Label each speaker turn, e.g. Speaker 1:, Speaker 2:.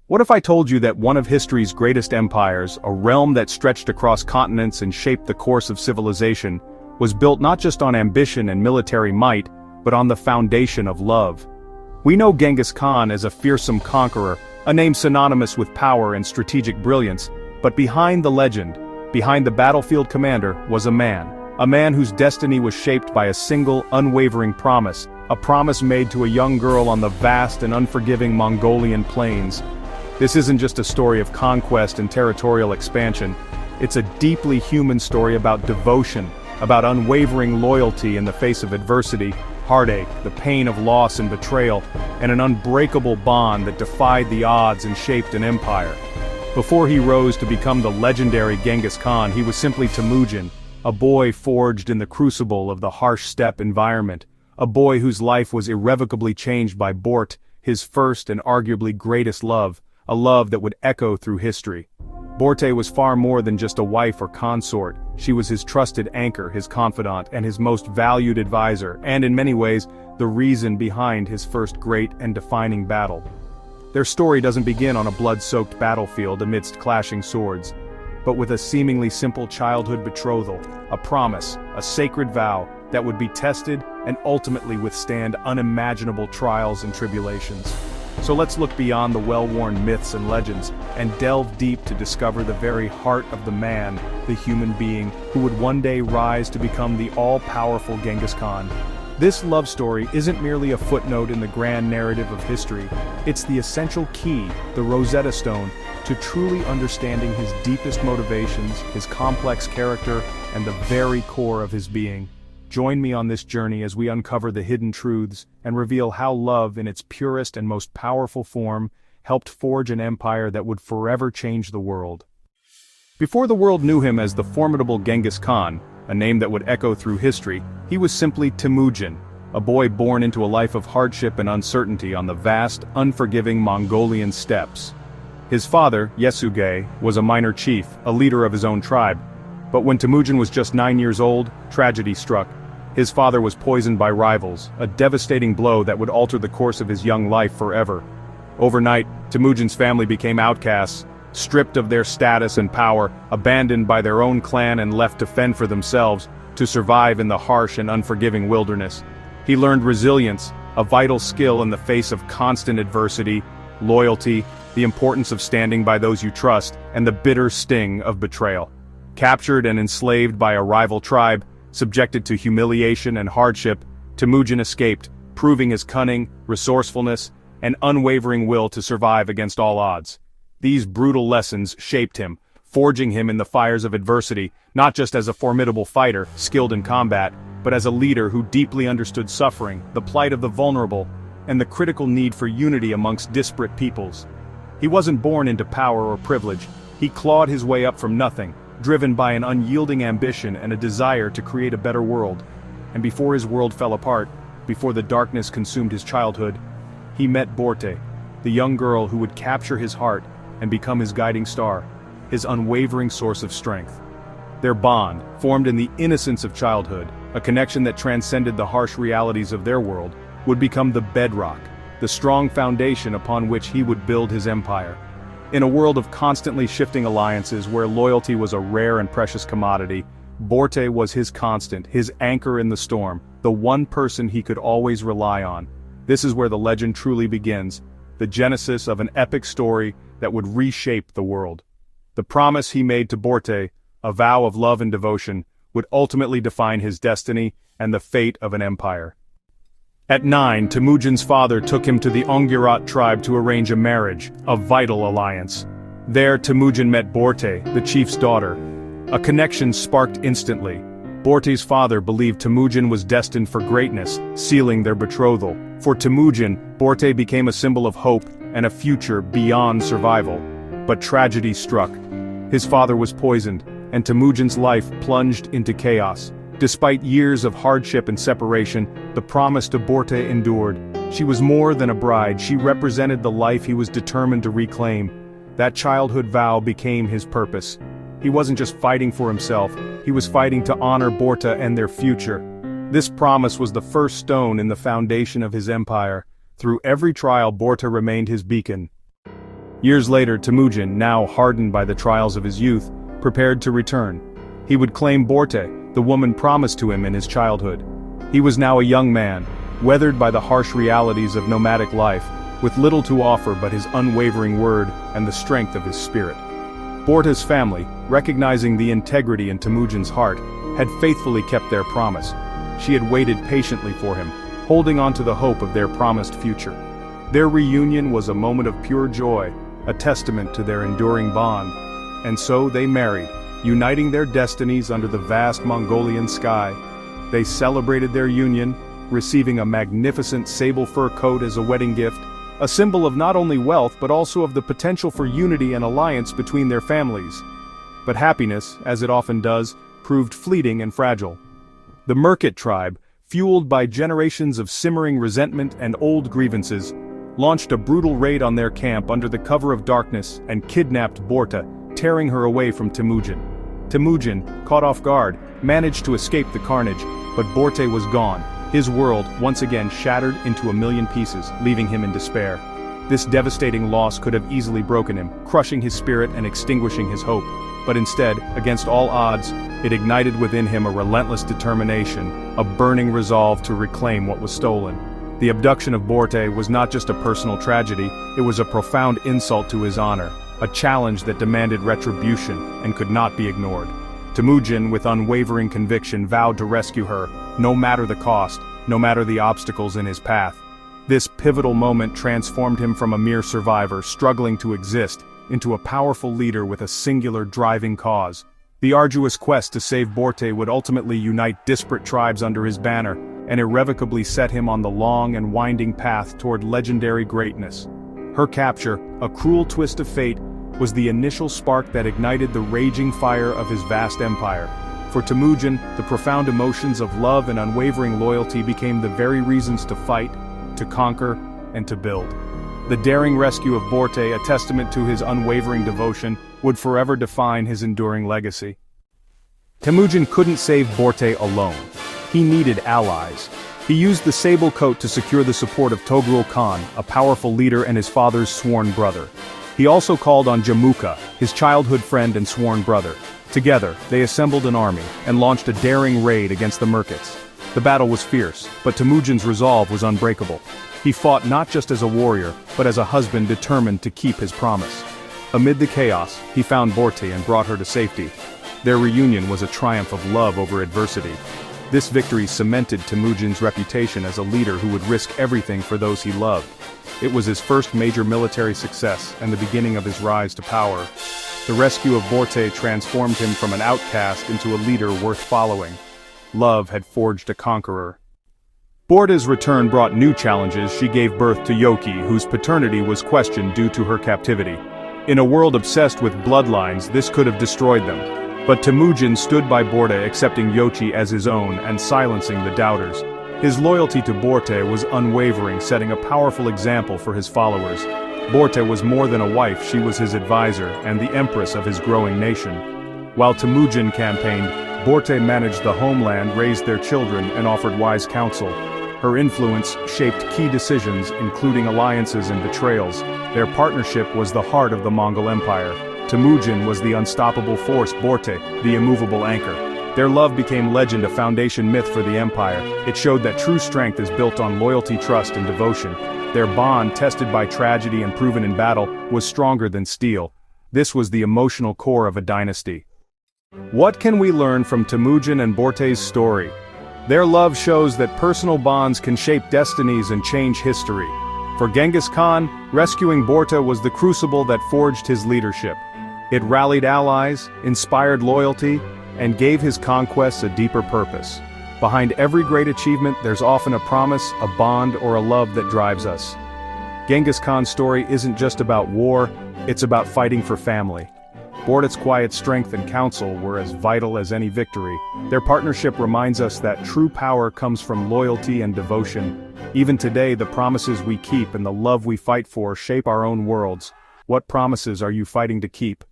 Speaker 1: What if I told you that one of history's greatest empires, a realm that stretched across continents and shaped the course of civilization, was built not just on ambition and military might, but on the foundation of love? We know Genghis Khan as a fearsome conqueror, a name synonymous with power and strategic brilliance, but behind the legend, behind the battlefield commander, was a man whose destiny was shaped by a single, unwavering promise, a promise made to a young girl on the vast and unforgiving Mongolian plains. This isn't just a story of conquest and territorial expansion, it's a deeply human story about devotion, about unwavering loyalty in the face of adversity, heartache, the pain of loss and betrayal, and an unbreakable bond that defied the odds and shaped an empire. Before he rose to become the legendary Genghis Khan, he was simply Temujin, a boy forged in the crucible of the harsh steppe environment, a boy whose life was irrevocably changed by Bort, his first and arguably greatest love, a love that would echo through history. Borte was far more than just a wife or consort. She was his trusted anchor, his confidant, and his most valued advisor, and in many ways, the reason behind his first great and defining battle. Their story doesn't begin on a blood-soaked battlefield amidst clashing swords, but with a seemingly simple childhood betrothal, a promise, a sacred vow that would be tested and ultimately withstand unimaginable trials and tribulations. So let's look beyond the well-worn myths and legends, and delve deep to discover the very heart of the man, the human being, who would one day rise to become the all-powerful Genghis Khan. This love story isn't merely a footnote in the grand narrative of history, it's the essential key, the Rosetta Stone, to truly understanding his deepest motivations, his complex character, and the very core of his being. Join me on this journey as we uncover the hidden truths and reveal how love in its purest and most powerful form helped forge an empire that would forever change the world. Before the world knew him as the formidable Genghis Khan, a name that would echo through history, he was simply Temujin, a boy born into a life of hardship and uncertainty on the vast, unforgiving Mongolian steppes. His father, Yesugei, was a minor chief, a leader of his own tribe. But when Temujin was just 9 years old, tragedy struck. His father was poisoned by rivals, a devastating blow that would alter the course of his young life forever. Overnight, Temujin's family became outcasts, stripped of their status and power, abandoned by their own clan and left to fend for themselves, to survive in the harsh and unforgiving wilderness. He learned resilience, a vital skill in the face of constant adversity, loyalty, the importance of standing by those you trust, and the bitter sting of betrayal. Captured and enslaved by a rival tribe, subjected to humiliation and hardship, Temujin escaped, proving his cunning, resourcefulness, and unwavering will to survive against all odds. These brutal lessons shaped him, forging him in the fires of adversity, not just as a formidable fighter, skilled in combat, but as a leader who deeply understood suffering, the plight of the vulnerable, and the critical need for unity amongst disparate peoples. He wasn't born into power or privilege, he clawed his way up from nothing, driven by an unyielding ambition and a desire to create a better world. And before his world fell apart, before the darkness consumed his childhood, he met Borte, the young girl who would capture his heart and become his guiding star, his unwavering source of strength. Their bond, formed in the innocence of childhood, a connection that transcended the harsh realities of their world, would become the bedrock, the strong foundation upon which he would build his empire. In a world of constantly shifting alliances where loyalty was a rare and precious commodity, Borte was his constant, his anchor in the storm, the one person he could always rely on. This is where the legend truly begins, the genesis of an epic story that would reshape the world. The promise he made to Borte, a vow of love and devotion, would ultimately define his destiny and the fate of an empire. At 9, Temujin's father took him to the Ongirot tribe to arrange a marriage, a vital alliance. There Temujin met Borte, the chief's daughter. A connection sparked instantly. Borte's father believed Temujin was destined for greatness, sealing their betrothal. For Temujin, Borte became a symbol of hope and a future beyond survival. But tragedy struck. His father was poisoned, and Temujin's life plunged into chaos. Despite years of hardship and separation, the promise to Borte endured. She was more than a bride, she represented the life he was determined to reclaim. That childhood vow became his purpose. He wasn't just fighting for himself, he was fighting to honor Borte and their future. This promise was the first stone in the foundation of his empire. Through every trial, Borte remained his beacon. Years later, Temujin, now hardened by the trials of his youth, prepared to return. He would claim Borte, the woman promised to him in his childhood. He was now a young man, weathered by the harsh realities of nomadic life, with little to offer but his unwavering word and the strength of his spirit. Borte's family, recognizing the integrity in Temujin's heart, had faithfully kept their promise. She had waited patiently for him, holding on to the hope of their promised future. Their reunion was a moment of pure joy, a testament to their enduring bond. And so they married, uniting their destinies under the vast Mongolian sky. They celebrated their union, receiving a magnificent sable fur coat as a wedding gift, a symbol of not only wealth but also of the potential for unity and alliance between their families. But happiness, as it often does, proved fleeting and fragile. The Merkit tribe, fueled by generations of simmering resentment and old grievances, launched a brutal raid on their camp under the cover of darkness and kidnapped Borte, tearing her away from Temujin. Temujin, caught off guard, managed to escape the carnage, but Borte was gone, his world once again shattered into a million pieces, leaving him in despair. This devastating loss could have easily broken him, crushing his spirit and extinguishing his hope. But instead, against all odds, it ignited within him a relentless determination, a burning resolve to reclaim what was stolen. The abduction of Borte was not just a personal tragedy, it was a profound insult to his honor, a challenge that demanded retribution and could not be ignored. Temujin, with unwavering conviction, vowed to rescue her, no matter the cost, no matter the obstacles in his path. This pivotal moment transformed him from a mere survivor struggling to exist, into a powerful leader with a singular driving cause. The arduous quest to save Borte would ultimately unite disparate tribes under his banner, and irrevocably set him on the long and winding path toward legendary greatness. Her capture, a cruel twist of fate, was the initial spark that ignited the raging fire of his vast empire. For Temujin, the profound emotions of love and unwavering loyalty became the very reasons to fight, to conquer, and to build. The daring rescue of Borte, a testament to his unwavering devotion, would forever define his enduring legacy. Temujin couldn't save Borte alone. He needed allies. He used the sable coat to secure the support of Togrul Khan, a powerful leader and his father's sworn brother. He also called on Jamuka, his childhood friend and sworn brother. Together, they assembled an army and launched a daring raid against the Merkits. The battle was fierce, but Temujin's resolve was unbreakable. He fought not just as a warrior, but as a husband determined to keep his promise. Amid the chaos, he found Borte and brought her to safety. Their reunion was a triumph of love over adversity. This victory cemented Temujin's reputation as a leader who would risk everything for those he loved. It was his first major military success and the beginning of his rise to power. The rescue of Borte transformed him from an outcast into a leader worth following. Love had forged a conqueror. Borte's return brought new challenges. She gave birth to Yoki, whose paternity was questioned due to her captivity. In a world obsessed with bloodlines, this could have destroyed them. But Temujin stood by Borte, accepting Yoki as his own and silencing the doubters. His loyalty to Borte was unwavering, setting a powerful example for his followers. Borte was more than a wife, she was his advisor and the empress of his growing nation. While Temujin campaigned, Borte managed the homeland, raised their children, and offered wise counsel. Her influence shaped key decisions, including alliances and betrayals. Their partnership was the heart of the Mongol Empire. Temujin was the unstoppable force, Borte, the immovable anchor. Their love became legend, a foundation myth for the empire. It showed that true strength is built on loyalty, trust, and devotion. Their bond, tested by tragedy and proven in battle, was stronger than steel. This was the emotional core of a dynasty. What can we learn from Temujin and Borte's story? Their love shows that personal bonds can shape destinies and change history. For Genghis Khan, rescuing Borte was the crucible that forged his leadership. It rallied allies, inspired loyalty, and gave his conquests a deeper purpose. Behind every great achievement, there's often a promise, a bond, or a love that drives us. Genghis Khan's story isn't just about war, it's about fighting for family. Borte's quiet strength and counsel were as vital as any victory. Their partnership reminds us that true power comes from loyalty and devotion. Even today, the promises we keep and the love we fight for shape our own worlds. What promises are you fighting to keep?